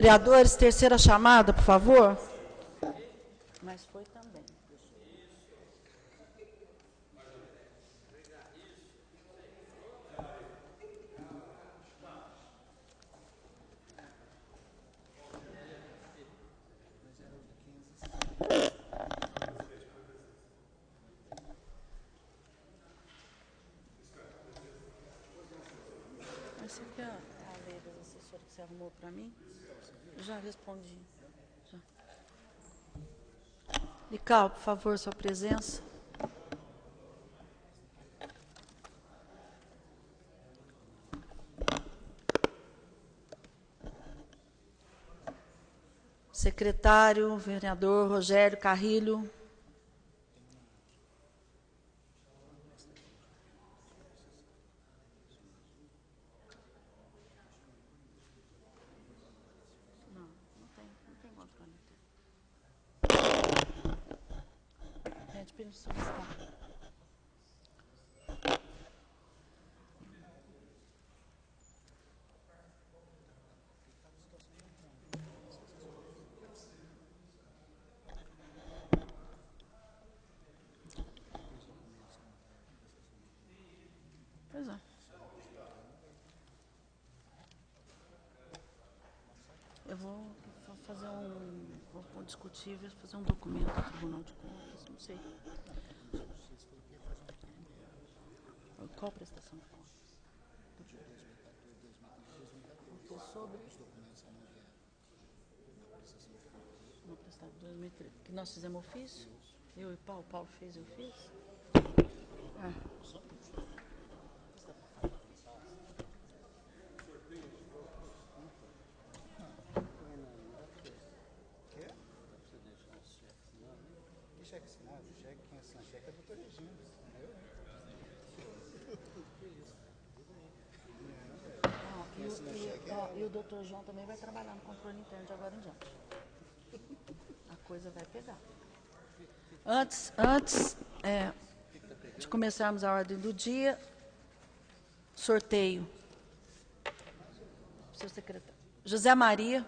Vereadores, terceira chamada, por favor. Mas foi também. Essa aqui é a lei das assessoras que você arrumou para mim? Eu já respondi. Já. Lical, por favor, sua presença. Secretário, vereador Rogério Carrilho. Pede para ele solicitar. Pois é. Eu vou fazer vou discutir, vou fazer um documento do Tribunal de Contas, não sei. Qual prestação de contas? Sobre uma prestação de 2013. Que nós fizemos ofício? Eu e Paulo fez e eu fiz? Cheque assinado, cheque, quem assina cheque é o doutor Regina. E o doutor João também vai trabalhar no controle interno de agora em diante. A coisa vai pegar. Antes de começarmos a ordem do dia, sorteio. Seu secretário. José Maria.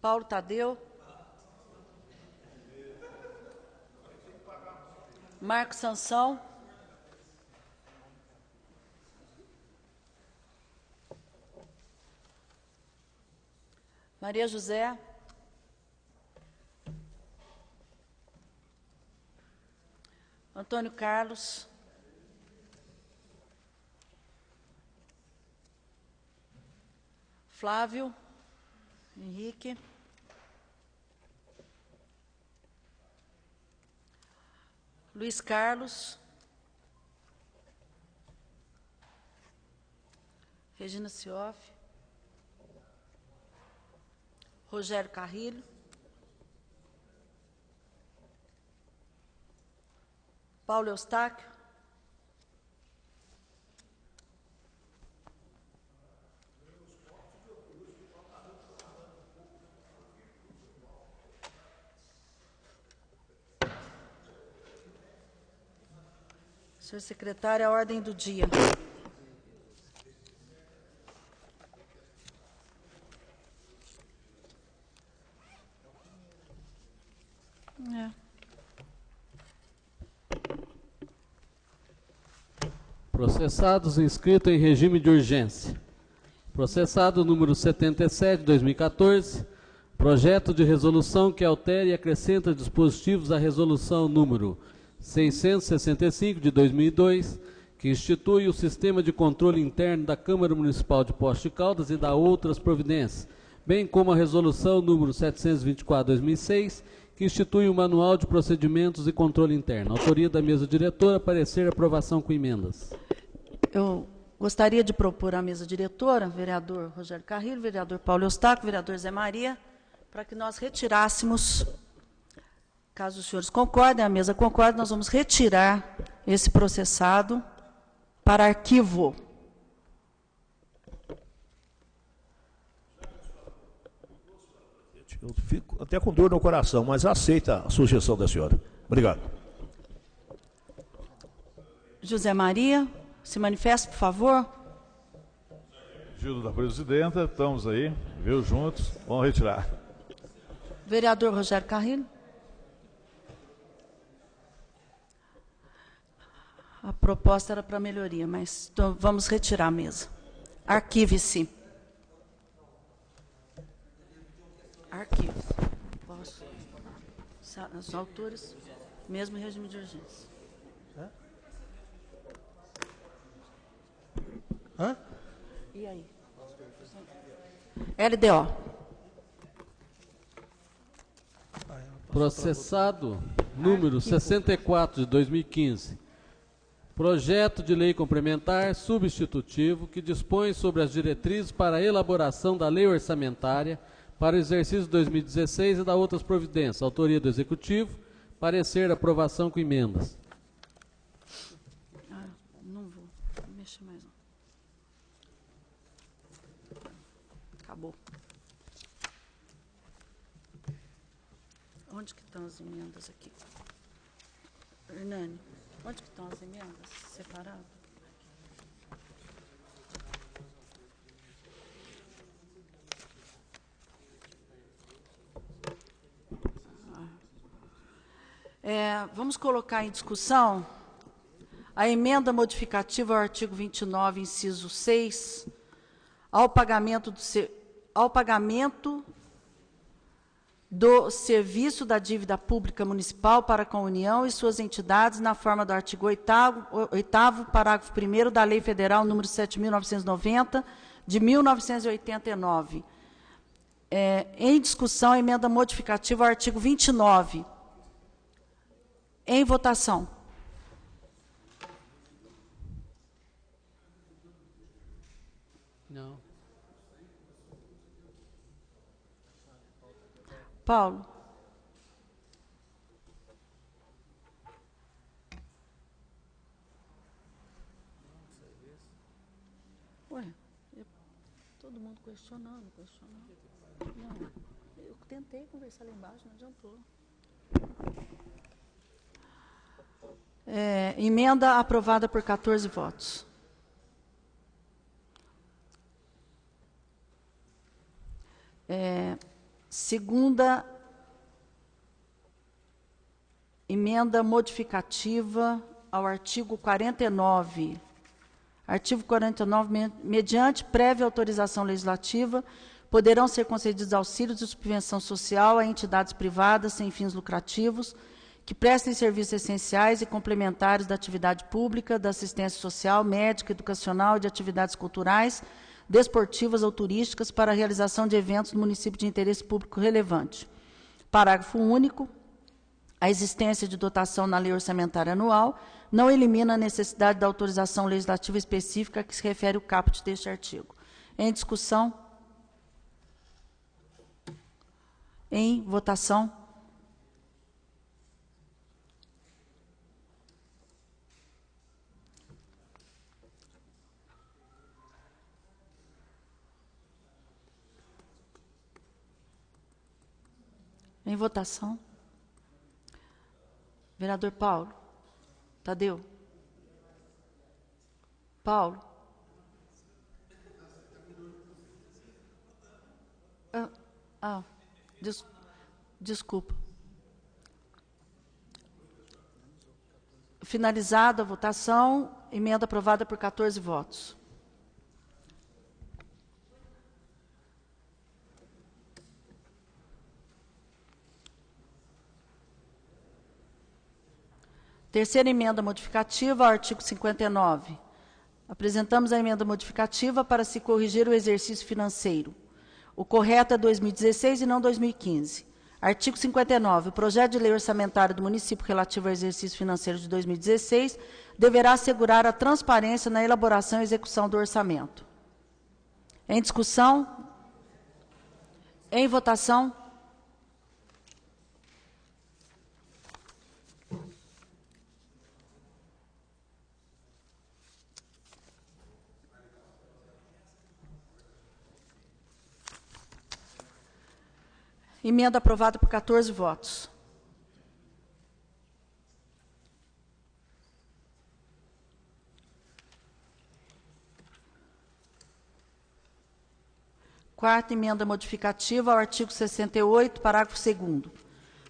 Paulo Tadeu. Marcos Sansão. Maria José. Antônio Carlos. Flávio. Henrique. Luiz Carlos. Regina Cioff. Rogério Carrilho. Paulo Eustáquio. Senhor secretário, a ordem do dia. Processados inscritos em regime de urgência. Processado número 77, 2014, projeto de resolução que altera e acrescenta dispositivos à resolução número 665 de 2002, que institui o sistema de controle interno da Câmara Municipal de Poços de Caldas e dá outras providências, bem como a resolução número 724 de 2006, que institui o manual de procedimentos e controle interno. Autoria da mesa diretora, parecer aprovação com emendas. Eu gostaria de propor à mesa diretora, vereador Rogério Carrilho, vereador Paulo Eustáquio, vereador Zé Maria, para que nós retirássemos, caso os senhores concordem, a mesa concorde, nós vamos retirar esse processado para arquivo. Eu fico até com dor no coração, mas aceita a sugestão da senhora. Obrigado. José Maria, se manifeste, por favor. Pedido da presidenta, estamos aí, viu, juntos, vamos retirar. Vereador Rogério Carrilho. A proposta era para melhoria, mas então, vamos retirar a mesa. Arquive-se. Arquive-se. Posso? Os autores, mesmo em regime de urgência. Hã? E aí? LDO. Processado número 64 de 2015. Projeto de lei complementar substitutivo que dispõe sobre as diretrizes para a elaboração da lei orçamentária para o exercício 2016 e da outras providências. Autoria do Executivo. Parecer aprovação com emendas. Não vou mexer mais não. Acabou. Onde que estão as emendas aqui? Hernani, onde que estão as emendas separadas? Vamos colocar em discussão a emenda modificativa ao artigo 29, inciso 6, ao pagamento do serviço da dívida pública municipal para com a União e suas entidades na forma do artigo 8º, parágrafo 1º da Lei Federal número 7.990, de 1989. Em discussão, a emenda modificativa ao artigo 29. Em votação. Não. Paulo. Ué, todo mundo questionando. Não, eu tentei conversar lá embaixo, não adiantou. Emenda aprovada por 14 votos. Segunda emenda modificativa ao artigo 49. Artigo 49, mediante prévia autorização legislativa, poderão ser concedidos auxílios de subvenção social a entidades privadas sem fins lucrativos que prestem serviços essenciais e complementares da atividade pública, da assistência social, médica, educacional e de atividades culturais, desportivas ou turísticas para a realização de eventos no município de interesse público relevante. Parágrafo único. A existência de dotação na lei orçamentária anual não elimina a necessidade da autorização legislativa específica a que se refere o caput deste artigo. Em discussão. Em votação. Em votação. Vereador Paulo. Tadeu. Paulo. Desculpa. Finalizada a votação, emenda aprovada por 14 votos. Terceira emenda modificativa ao artigo 59. Apresentamos a emenda modificativa para se corrigir o exercício financeiro. O correto é 2016 e não 2015. Artigo 59. O projeto de lei orçamentária do município relativo ao exercício financeiro de 2016 deverá assegurar a transparência na elaboração e execução do orçamento. Em discussão? Em votação? Emenda aprovada por 14 votos. Quarta emenda modificativa ao artigo 68, parágrafo 2º.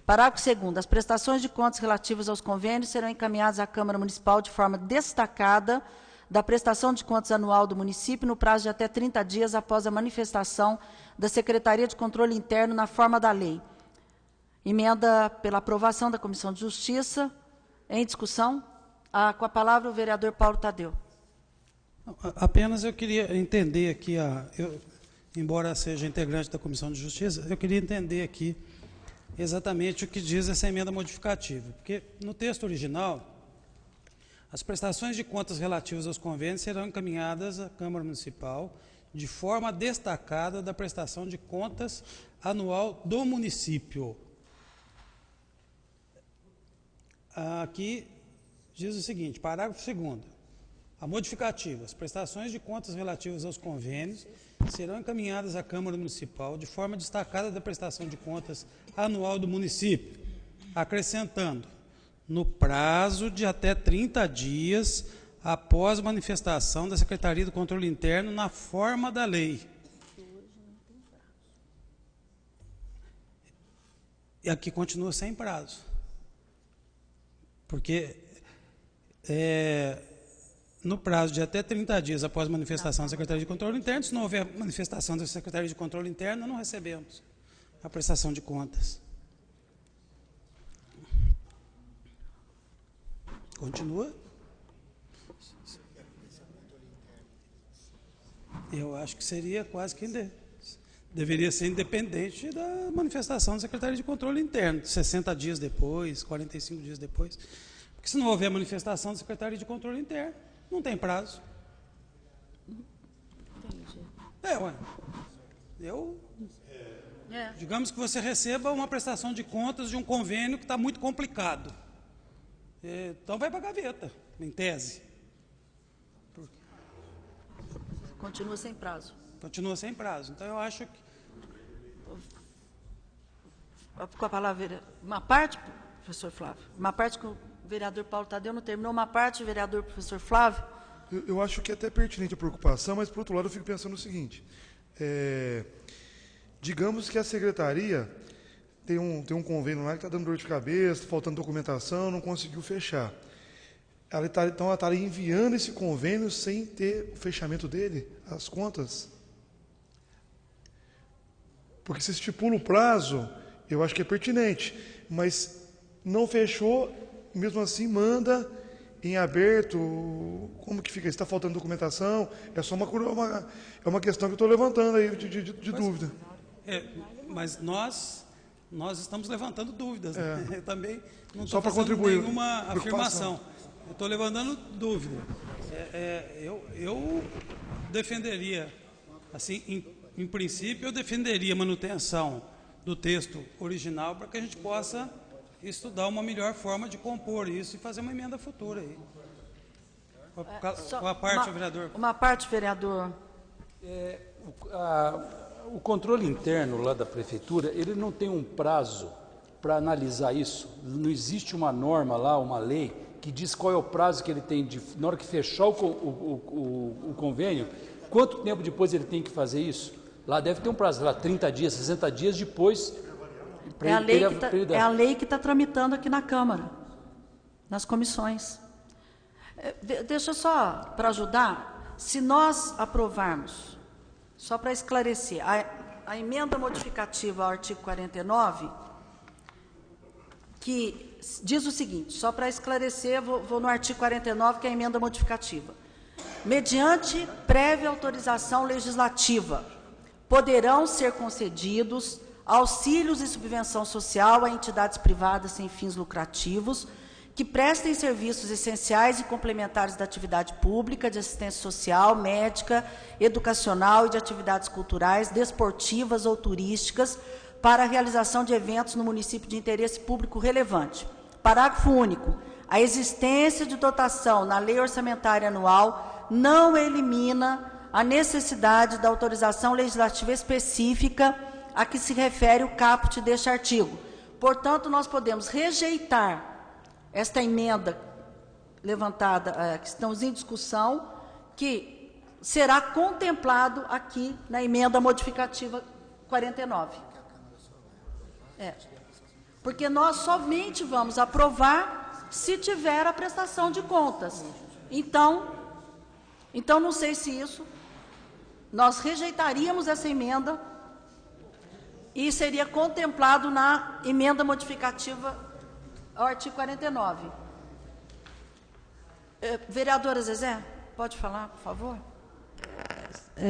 Parágrafo 2º. As prestações de contas relativas aos convênios serão encaminhadas à Câmara Municipal de forma destacada da prestação de contas anual do município no prazo de até 30 dias após a manifestação da Secretaria de Controle Interno na forma da lei. Emenda pela aprovação da Comissão de Justiça. Em discussão. Com a palavra o vereador Paulo Tadeu. Apenas eu queria entender aqui, embora seja integrante da Comissão de Justiça, eu queria entender aqui exatamente o que diz essa emenda modificativa. Porque no texto original, as prestações de contas relativas aos convênios serão encaminhadas à Câmara Municipal de forma destacada da prestação de contas anual do município. Aqui diz o seguinte, parágrafo 2º. A modificativa, as prestações de contas relativas aos convênios serão encaminhadas à Câmara Municipal de forma destacada da prestação de contas anual do município, acrescentando, no prazo de até 30 dias após manifestação da Secretaria do Controle Interno na forma da lei. E aqui continua sem prazo. Porque no prazo de até 30 dias após a manifestação da Secretaria de Controle Interno, se não houver manifestação da Secretaria de Controle Interno, não recebemos a prestação de contas. Continua? Eu acho que seria quase que deveria ser independente da manifestação da Secretaria de Controle Interno, 60 dias depois, 45 dias depois. Porque se não houver manifestação da Secretaria de Controle Interno, não tem prazo. Digamos que você receba uma prestação de contas de um convênio que está muito complicado. Então vai para a gaveta, em tese. Continua sem prazo. Continua sem prazo. Então eu acho que... Com a palavra, uma parte, professor Flávio, uma parte que o vereador Paulo Tadeu não terminou, uma parte, vereador professor Flávio. Eu acho que é até pertinente a preocupação, mas, por outro lado, eu fico pensando o seguinte, digamos que a secretaria tem um convênio lá que está dando dor de cabeça, faltando documentação, não conseguiu fechar. Então, ela estaria enviando esse convênio sem ter o fechamento dele, as contas? Porque se estipula o prazo, eu acho que é pertinente, mas não fechou, mesmo assim manda em aberto. Como que fica? Está faltando documentação? É só uma questão que eu estou levantando aí de dúvida. Mas nós estamos levantando dúvidas. Né? Eu também não estou fazendo nenhuma afirmação. Eu estou levantando dúvida. Eu defenderia, assim, em princípio, eu defenderia a manutenção do texto original para que a gente possa estudar uma melhor forma de compor isso e fazer uma emenda futura aí. Uma parte, vereador. Uma parte, vereador. O controle interno lá da prefeitura, ele não tem um prazo para analisar isso. Não existe uma norma lá, uma lei, que diz qual é o prazo que ele tem, na hora que fechar o convênio, quanto tempo depois ele tem que fazer isso? Lá deve ter um prazo, lá 30 dias, 60 dias depois. É a lei que está tramitando aqui na Câmara, nas comissões. Deixa só, para ajudar, se nós aprovarmos, só para esclarecer, a emenda modificativa ao artigo 49, que diz o seguinte, só para esclarecer, vou no artigo 49, que é a emenda modificativa. Mediante prévia autorização legislativa, poderão ser concedidos auxílios e subvenção social a entidades privadas sem fins lucrativos que prestem serviços essenciais e complementares da atividade pública, de assistência social, médica, educacional e de atividades culturais, desportivas ou turísticas para a realização de eventos no município de interesse público relevante. Parágrafo único. A existência de dotação na lei orçamentária anual não elimina a necessidade da autorização legislativa específica a que se refere o caput deste artigo. Portanto, nós podemos rejeitar esta emenda levantada, que estamos em discussão, que será contemplado aqui na emenda modificativa 49. Porque nós somente vamos aprovar se tiver a prestação de contas. Então não sei se isso, nós rejeitaríamos essa emenda e seria contemplado na emenda modificativa ao artigo 49. Vereadora Zezé, pode falar, por favor?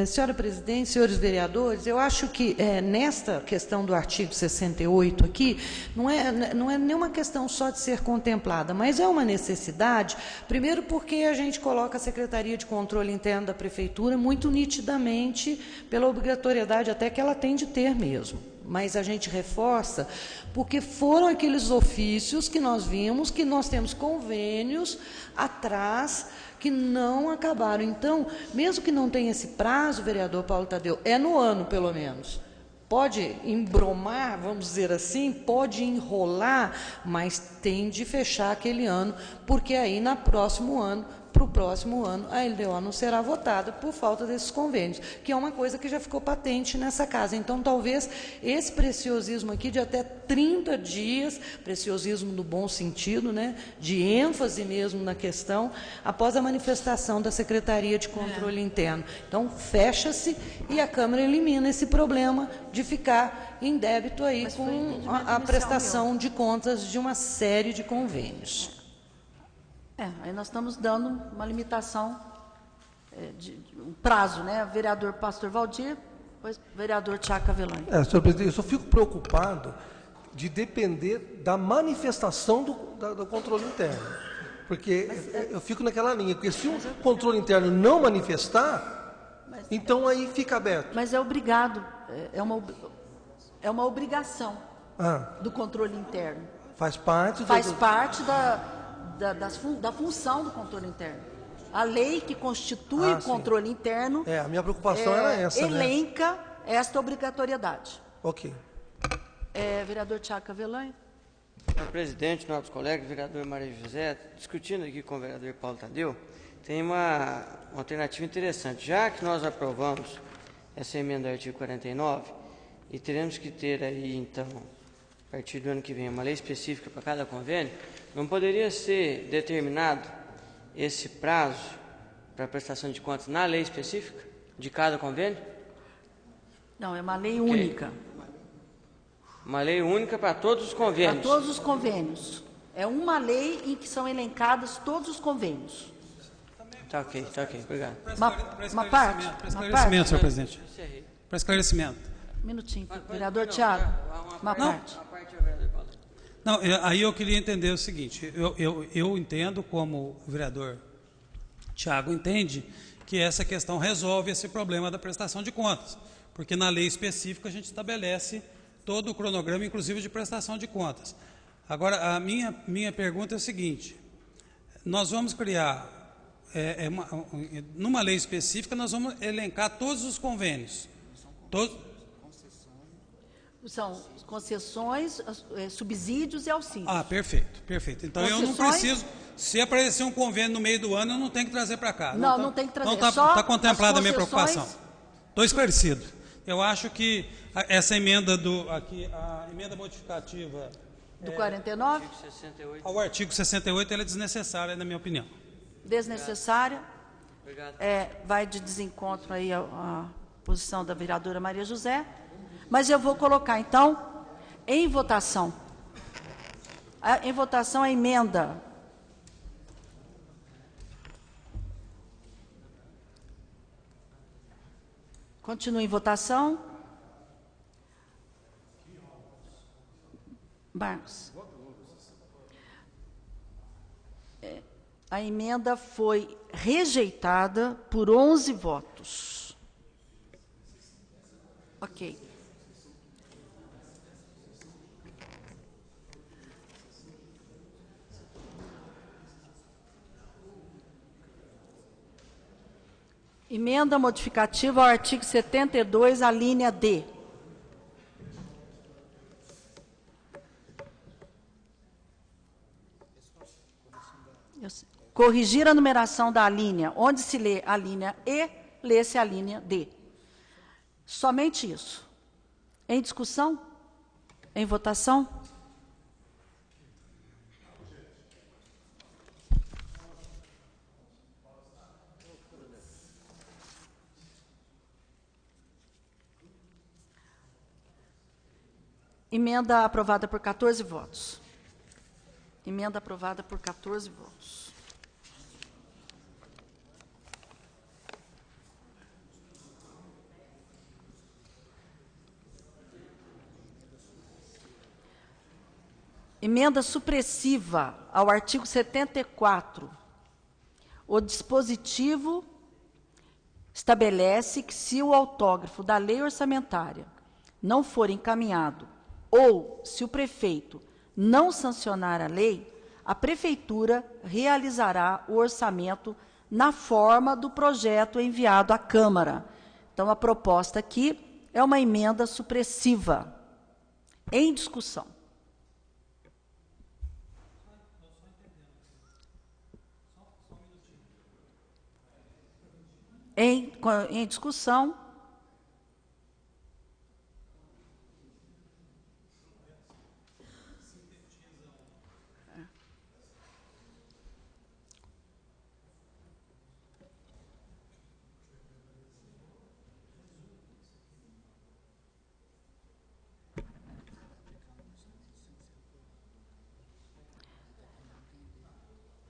Senhora presidente, senhores vereadores, eu acho que nesta questão do artigo 68 aqui, não é nenhuma questão só de ser contemplada, mas é uma necessidade, primeiro porque a gente coloca a Secretaria de Controle Interno da Prefeitura muito nitidamente pela obrigatoriedade até que ela tem de ter mesmo. Mas a gente reforça porque foram aqueles ofícios que nós vimos, que nós temos convênios atrás que não acabaram. Então, mesmo que não tenha esse prazo, vereador Paulo Tadeu, é no ano, pelo menos. Pode embromar, vamos dizer assim, pode enrolar, mas tem de fechar aquele ano, porque aí, para o próximo ano, a LDO não será votada por falta desses convênios, que é uma coisa que já ficou patente nessa casa. Então, talvez esse preciosismo aqui de até 30 dias, preciosismo no bom sentido, né, de ênfase mesmo na questão, após a manifestação da Secretaria de Controle Interno. Então, fecha-se e a Câmara elimina esse problema de ficar em débito aí com a prestação de contas de uma série de convênios. Aí nós estamos dando uma limitação, um prazo, né? Vereador Pastor Valdir, depois vereador Tiago Cavelani. Senhor presidente, eu só fico preocupado de depender da manifestação do controle interno. Porque eu fico naquela linha, porque se o controle interno não manifestar, então aí fica aberto. Mas é obrigado, é uma obrigação do controle interno. Faz parte da função do controle interno. A lei que constitui o controle interno a minha preocupação era essa, elenca esta obrigatoriedade. Ok. Vereador Tiago Cavelani. Senhor presidente, nossos colegas, vereador Maria José, discutindo aqui com o vereador Paulo Tadeu, tem uma alternativa interessante. Já que nós aprovamos essa emenda do artigo 49 e teremos que ter aí, então, a partir do ano que vem, uma lei específica para cada convênio, não poderia ser determinado esse prazo para prestação de contas na lei específica de cada convênio? Não, é uma lei única. Uma lei única para todos os convênios? Para todos os convênios. É uma lei em que são elencados todos os convênios. Tá ok, obrigado. Uma parte. Para esclarecimento, senhor presidente. Para esclarecimento. Um minutinho, vereador Tiago. Uma parte. Não, aí eu queria entender o seguinte, eu entendo como o vereador Tiago entende que essa questão resolve esse problema da prestação de contas, porque na lei específica a gente estabelece todo o cronograma, inclusive de prestação de contas. Agora, a minha pergunta é o seguinte, nós vamos criar, numa lei específica, nós vamos elencar todos os convênios, São concessões, subsídios e auxílios. Perfeito. Então eu não preciso, se aparecer um convênio no meio do ano, eu não tenho que trazer para cá. Não tem que trazer. Não está contemplada a minha preocupação. Estou esclarecido. Eu acho que essa emenda a emenda modificativa do 49 ao artigo 68 ela é desnecessária, na minha opinião. Desnecessária. Obrigado. Vai de desencontro aí a posição da vereadora Maria José. Mas eu vou colocar, então, em votação. Em votação a emenda. Continua em votação. Marcos. A emenda foi rejeitada por 11 votos. Ok. Emenda modificativa ao artigo 72, a linha D. Corrigir a numeração da linha, onde se lê a linha E, lesse a linha D. Somente isso. Em discussão? Em votação? Emenda aprovada por 14 votos. Emenda aprovada por 14 votos. Emenda supressiva ao artigo 74. O dispositivo estabelece que, se o autógrafo da lei orçamentária não for encaminhado ou se o prefeito não sancionar a lei, a prefeitura realizará o orçamento na forma do projeto enviado à Câmara. Então, a proposta aqui é uma emenda supressiva. Em discussão. Em discussão.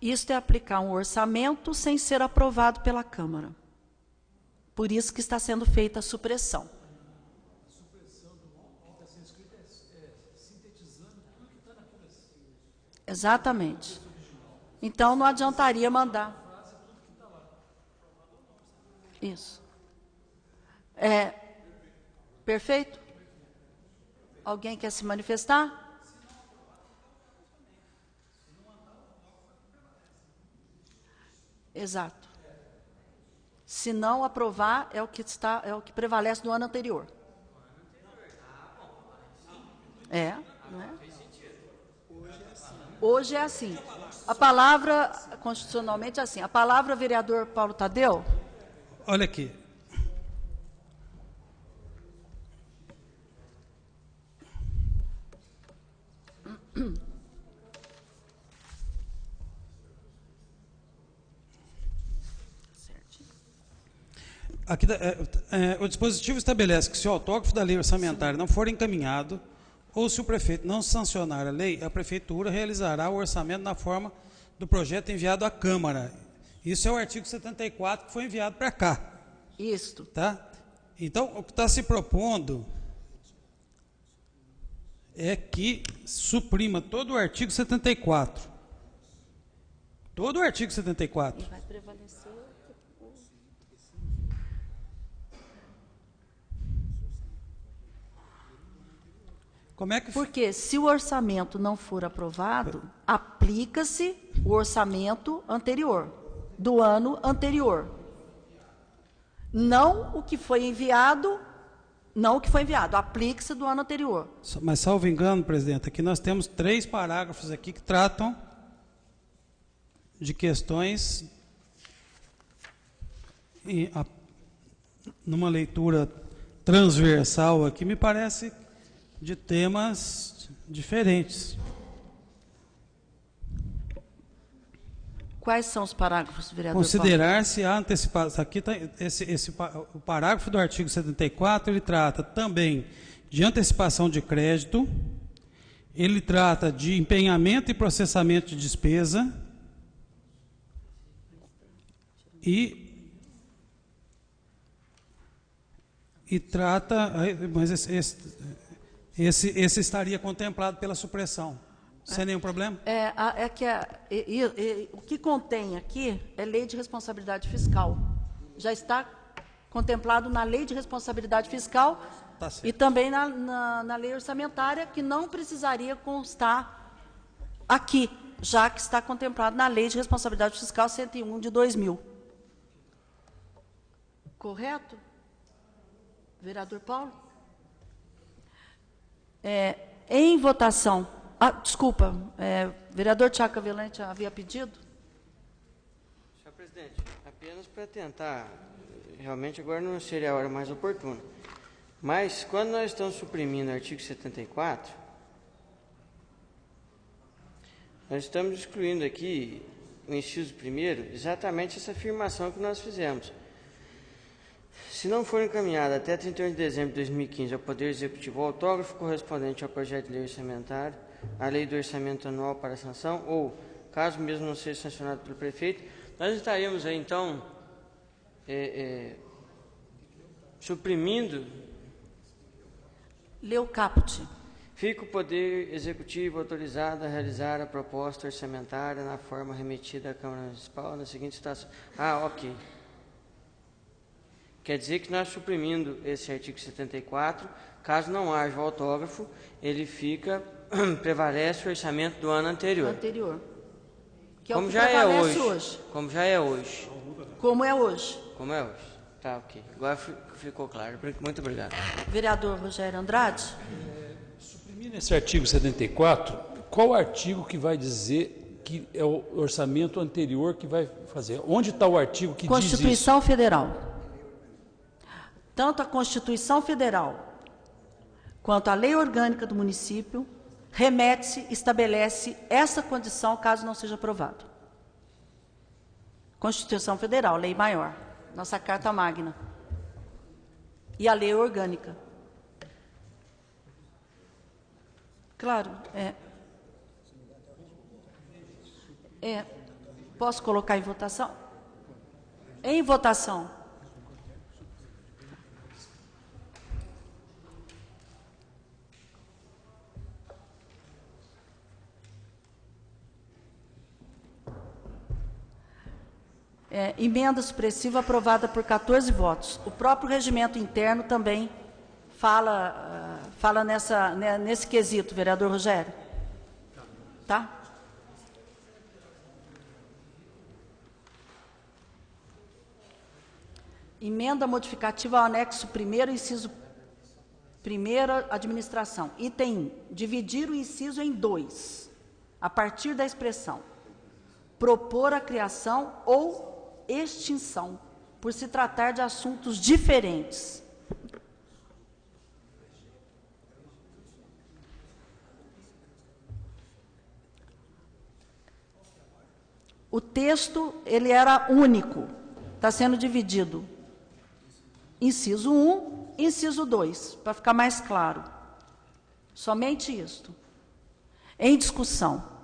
Isto é aplicar um orçamento sem ser aprovado pela Câmara. Por isso que está sendo feita a supressão. A supressão do que está sendo escrito é sintetizando tudo que está na Convenção. Exatamente. Então, não adiantaria mandar. Isso. Perfeito? Alguém quer se manifestar? Exato. Se não aprovar, é o que prevalece do ano anterior. Não é? Hoje é assim. A palavra, constitucionalmente, é assim. A palavra, vereador Paulo Tadeu. Olha aqui. Aqui, o dispositivo estabelece que, se o autógrafo da lei orçamentária não for encaminhado, ou se o prefeito não sancionar a lei, a prefeitura realizará o orçamento na forma do projeto enviado à Câmara. Isso é o artigo 74 que foi enviado para cá. Isto. Tá? Então, o que está se propondo é que suprima todo o artigo 74. Todo o artigo 74. E vai prevalecer. Como é que... Porque, se o orçamento não for aprovado, aplica-se o orçamento anterior, do ano anterior. Não o que foi enviado, aplica-se do ano anterior. Mas, salvo engano, presidente, aqui nós temos 3 parágrafos aqui que tratam de questões, numa leitura transversal aqui, me parece, de temas diferentes. Quais são os parágrafos, vereador? Considerar-se a antecipação. Aqui está o parágrafo do artigo 74, ele trata também de antecipação de crédito, ele trata de empenhamento e processamento de despesa e trata, mas esse estaria contemplado pela supressão, sem nenhum problema? O que contém aqui é lei de responsabilidade fiscal. Já está contemplado na lei de responsabilidade fiscal e também na lei orçamentária, que não precisaria constar aqui, já que está contemplado na lei de responsabilidade fiscal 101 de 2000. Correto? Vereador Paulo? Em votação. Desculpa, vereador Tiago Cavalente havia pedido? Senhor presidente, apenas para tentar realmente agora não seria a hora mais oportuna. Mas, quando nós estamos suprimindo o artigo 74, nós estamos excluindo aqui, o inciso 1º, exatamente essa afirmação que nós fizemos. Se não for encaminhada até 31 de dezembro de 2015 ao Poder Executivo o autógrafo correspondente ao projeto de lei orçamentária, a lei do orçamento anual para sanção, ou, caso mesmo não seja sancionado pelo prefeito, nós estaríamos aí, então, suprimindo... Lê o caput. Fica o Poder Executivo autorizado a realizar a proposta orçamentária na forma remetida à Câmara Municipal na seguinte situação. Ah, ok. Quer dizer que nós suprimindo esse artigo 74, caso não haja o autógrafo, ele fica, prevalece o orçamento do ano anterior. Anterior. Que é como o que já é prevalece hoje. Como já é hoje. Como é hoje. Como é hoje. Tá, ok. Agora ficou claro. Muito obrigado. Vereador Rogério Andrade. Suprimindo esse artigo 74, qual artigo que vai dizer que é o orçamento anterior que vai fazer? Onde está o artigo que diz isso? Constituição Federal. Tanto a Constituição Federal quanto a Lei Orgânica do Município remete-se, estabelece essa condição caso não seja aprovado. Constituição Federal, lei maior, nossa Carta Magna. E a Lei Orgânica. Claro, posso colocar em votação? Em votação. Emenda supressiva aprovada por 14 votos. O próprio regimento interno também fala nesse quesito, vereador Rogério. Tá? Emenda modificativa ao anexo 1º, inciso 1º, administração. Item 1. Dividir o inciso em 2, a partir da expressão propor a criação ou extinção, por se tratar de assuntos diferentes. O texto, ele era único, está sendo dividido. Inciso 1, inciso 2, para ficar mais claro. Somente isto. Em discussão.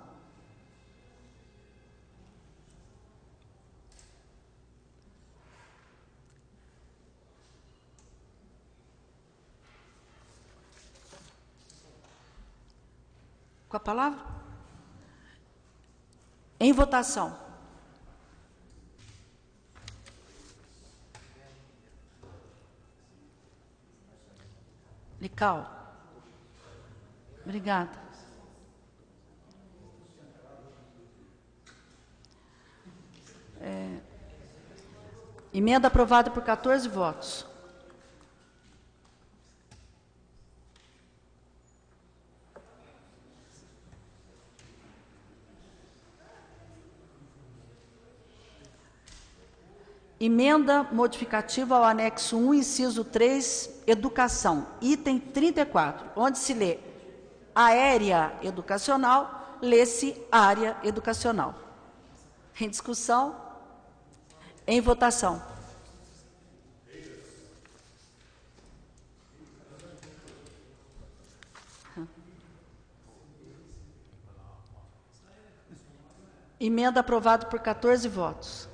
Com a palavra? Em votação. Lical. Obrigada. Emenda aprovada por 14 votos. Emenda modificativa ao anexo 1, inciso 3, educação, item 34, onde se lê aérea educacional, lê-se área educacional. Em discussão, em votação. Emenda aprovada por 14 votos.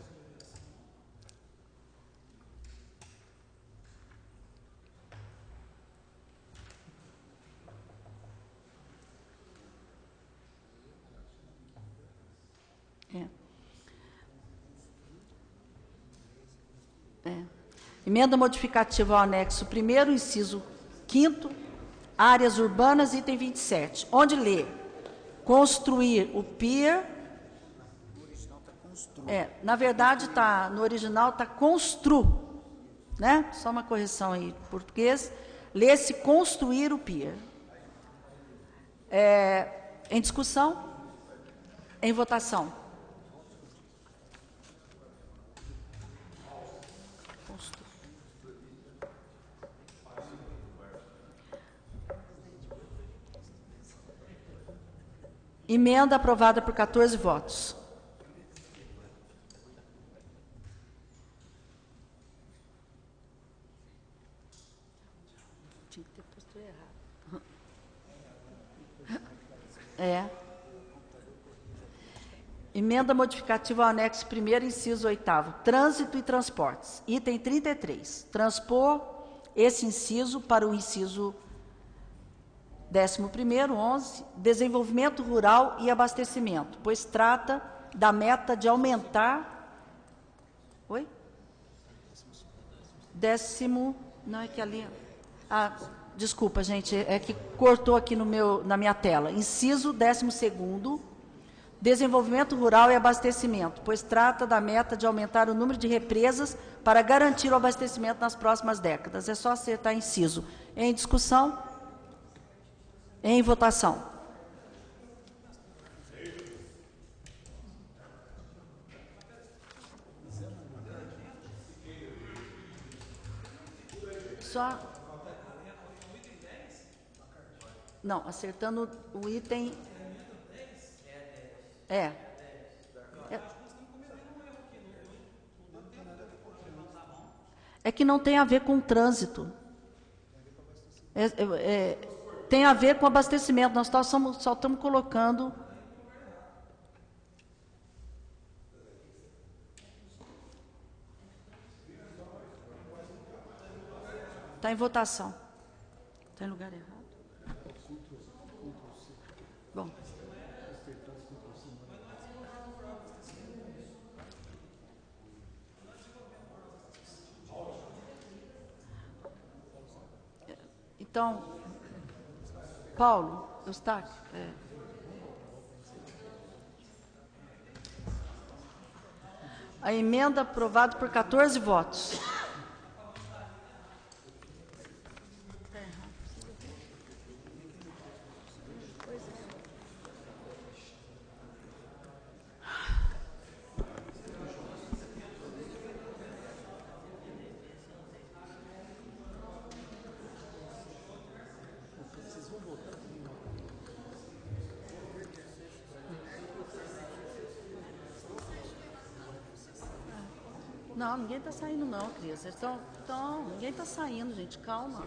Emenda modificativa ao anexo 1º, inciso 5º, áreas urbanas, item 27, onde lê construir o pier. Na verdade, no original está constru, né? Só uma correção aí em português. Lê-se construir o pier. Em discussão? Em votação. Emenda aprovada por 14 votos. Tinha que ter posto errado. Emenda modificativa ao anexo 1º, inciso 8º, trânsito e transportes. Item 33, transpor esse inciso para o inciso 11º, 11, desenvolvimento rural e abastecimento, pois trata da meta de aumentar... Oi? Não, é que ali... desculpa, gente, é que cortou aqui na minha tela. Inciso 12º, desenvolvimento rural e abastecimento, pois trata da meta de aumentar o número de represas para garantir o abastecimento nas próximas décadas. É só acertar inciso. Em discussão? Em votação. Só... Não, acertando o item... É que não tem a ver com trânsito. Tem a ver com abastecimento. Nós só estamos colocando... Está em votação. Está em lugar errado. Bom. Então, Paulo, Eustáquio, a emenda aprovada por 14 votos. Não, ninguém está saindo não, Cris. Ninguém está saindo, gente. Calma.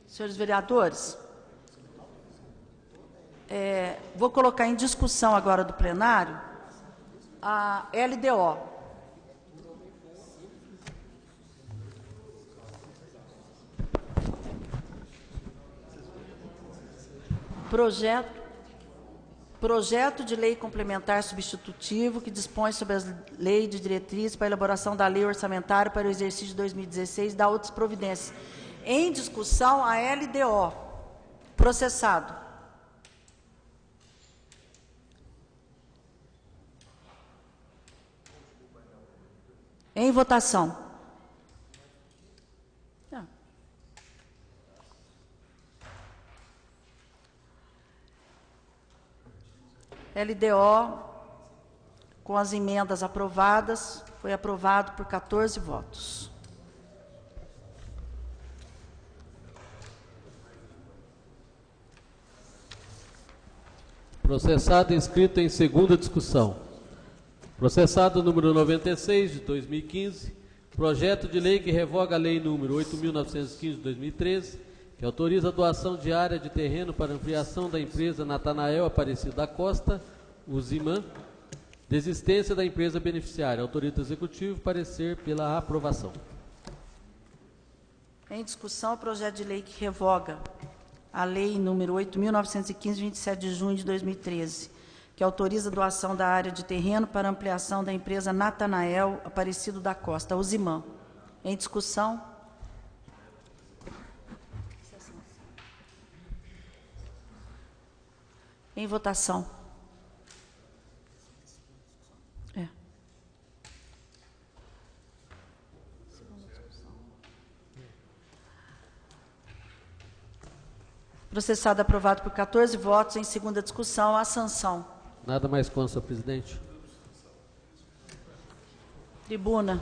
Senhores vereadores, vou colocar em discussão agora do plenário a LDO. Projeto de lei complementar substitutivo que dispõe sobre as leis de diretrizes para a elaboração da lei orçamentária para o exercício de 2016 e da outras providências. Em discussão, a LDO. Processado. Em votação. LDO, com as emendas aprovadas, foi aprovado por 14 votos. Processado inscrito em segunda discussão. Processado número 96, de 2015, projeto de lei que revoga a lei número 8.915, de 2013, que autoriza a doação de área de terreno para ampliação da empresa Natanael Aparecido da Costa, Uziman, desistência da empresa beneficiária. Autoriza o Executivo, parecer pela aprovação. Em discussão, o projeto de lei que revoga a lei número 8.915, 27 de junho de 2013, que autoriza a doação da área de terreno para ampliação da empresa Natanael Aparecido da Costa, Uziman. Em discussão. Em votação. Processado aprovado por 14 votos. Em segunda discussão, a sanção. Nada mais consta, presidente. Tribuna.